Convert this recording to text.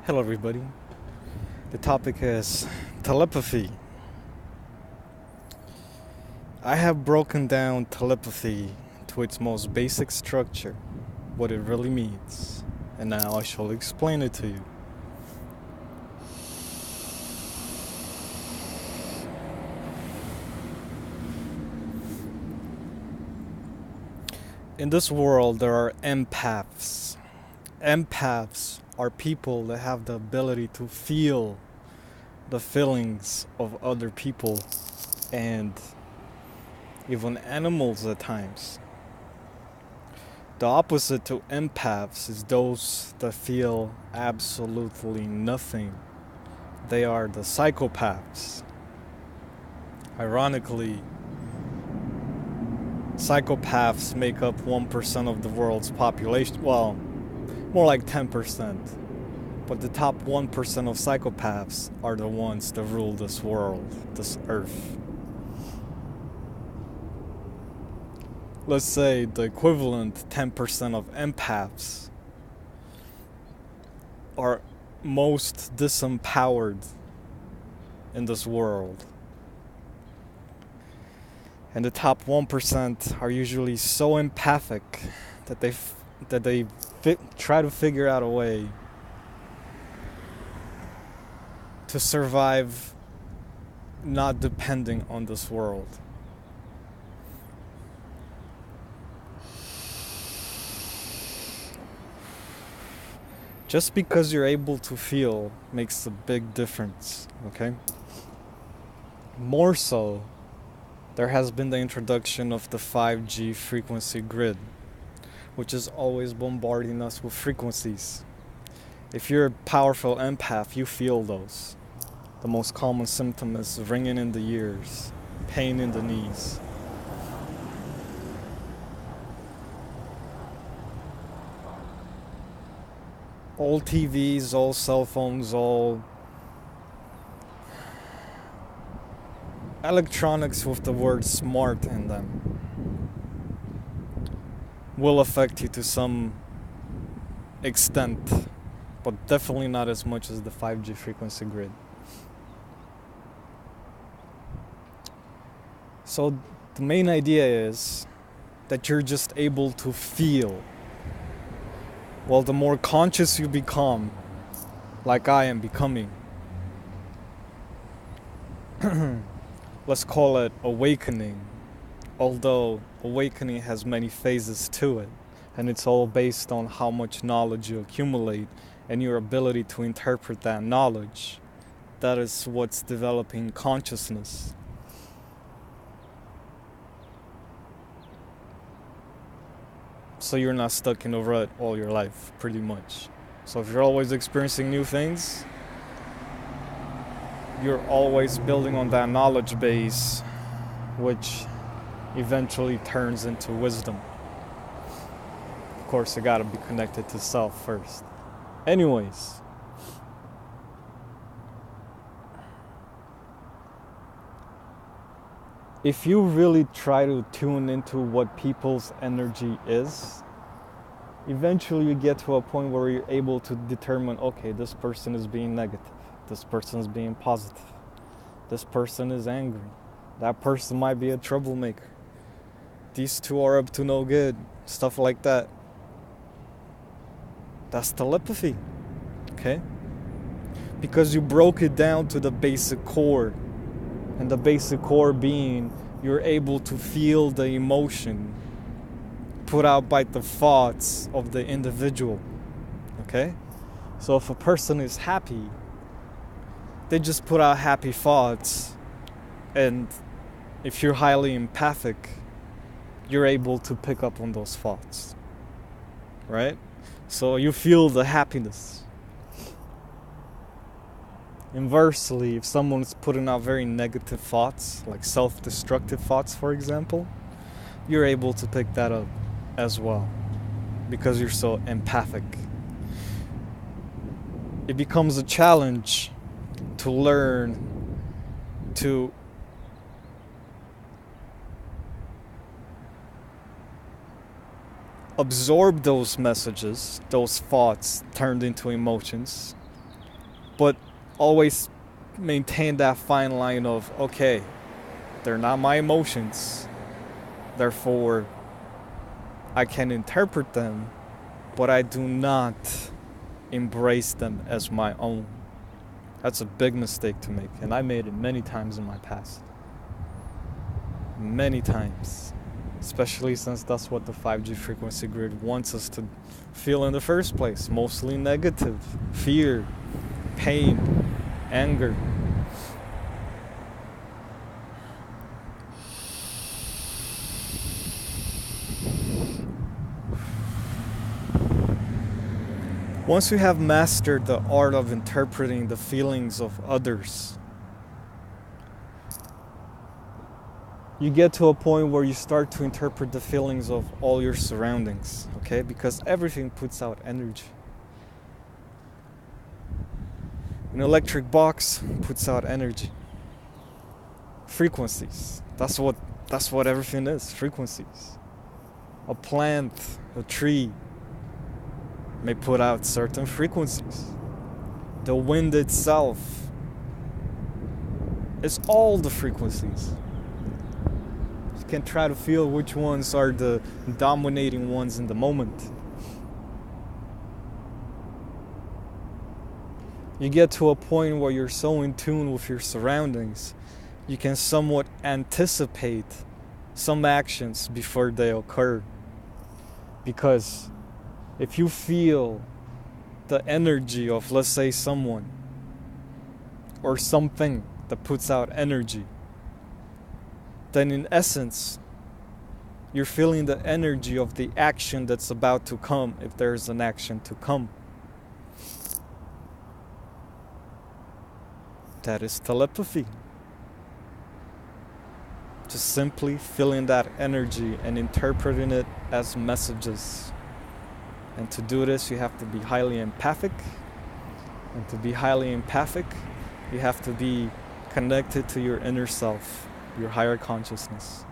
Hello, everybody. The topic is telepathy. I have broken down telepathy to its most basic structure, what it really means, and now I shall explain it to you. In this world, there are empaths. Empaths are people that have the ability to feel the feelings of other people and even animals at times. The opposite to empaths is those that feel absolutely nothing. They are the psychopaths. Ironically, psychopaths make up 1% of the world's population. Well, more like 10%. But the top 1% of psychopaths are the ones that rule this world, this earth. Let's say the equivalent 10% of empaths are most disempowered in this world. And the top 1% are usually so empathic that they try to figure out a way to survive not depending on this world. Just because you're able to feel makes a big difference, okay? More so, there has been the introduction of the 5G frequency grid, which is always bombarding us with frequencies. If you're a powerful empath, you feel those. The most common symptom is ringing in the ears, pain in the knees. All TVs, all cell phones, all electronics with the word smart in them will affect you to some extent, but definitely not as much as the 5G frequency grid. So the main idea is that you're just able to feel. Well, the more conscious you become, like I am becoming, let's call it awakening, although awakening has many phases to it, and it's all based on how much knowledge you accumulate and your ability to interpret that knowledge. That is what's developing consciousness. So you're not stuck in a rut all your life, pretty much. So if you're always experiencing new things, you're always building on that knowledge base, which eventually turns into wisdom. Of course, you gotta be connected to self first. Anyways, if you really try to tune into what people's energy is, eventually you get to a point where you're able to determine, okay, this person is being negative, this person is being positive, this person is angry, that person might be a troublemaker, these two are up to no good, stuff like that. That's telepathy, okay? Because you broke it down to the basic core. And the basic core being you're able to feel the emotion put out by the thoughts of the individual. Okay? So if a person is happy, they just put out happy thoughts. And if you're highly empathic, you're able to pick up on those thoughts. Right? So you feel the happiness. Inversely, if someone's putting out very negative thoughts, like self-destructive thoughts, for example, you're able to pick that up as well because you're so empathic. It becomes a challenge to learn to absorb those messages, those thoughts turned into emotions, But always maintain that fine line of, okay, they're not my emotions, therefore I can interpret them, but I do not embrace them as my own. That's a big mistake to make, and I made it many times in my past. Many times. Especially since that's what the 5G frequency grid wants us to feel in the first place. Mostly negative, fear, pain, anger. Once you have mastered the art of interpreting the feelings of others, you get to a point where you start to interpret the feelings of all your surroundings, okay? Because everything puts out energy. An electric box puts out energy. Frequencies. That's what everything is, frequencies. A plant, a tree may put out certain frequencies. The wind itself is all the frequencies. You can try to feel which ones are the dominating ones in the moment. You get to a point where you're so in tune with your surroundings, you can somewhat anticipate some actions before they occur. Because if you feel the energy of, let's say, someone or something that puts out energy, then in essence, you're feeling the energy of the action that's about to come, if there's an action to come. That is telepathy. Just simply feeling that energy and interpreting it as messages. And to do this, you have to be highly empathic. And to be highly empathic, you have to be connected to your inner self, your higher consciousness.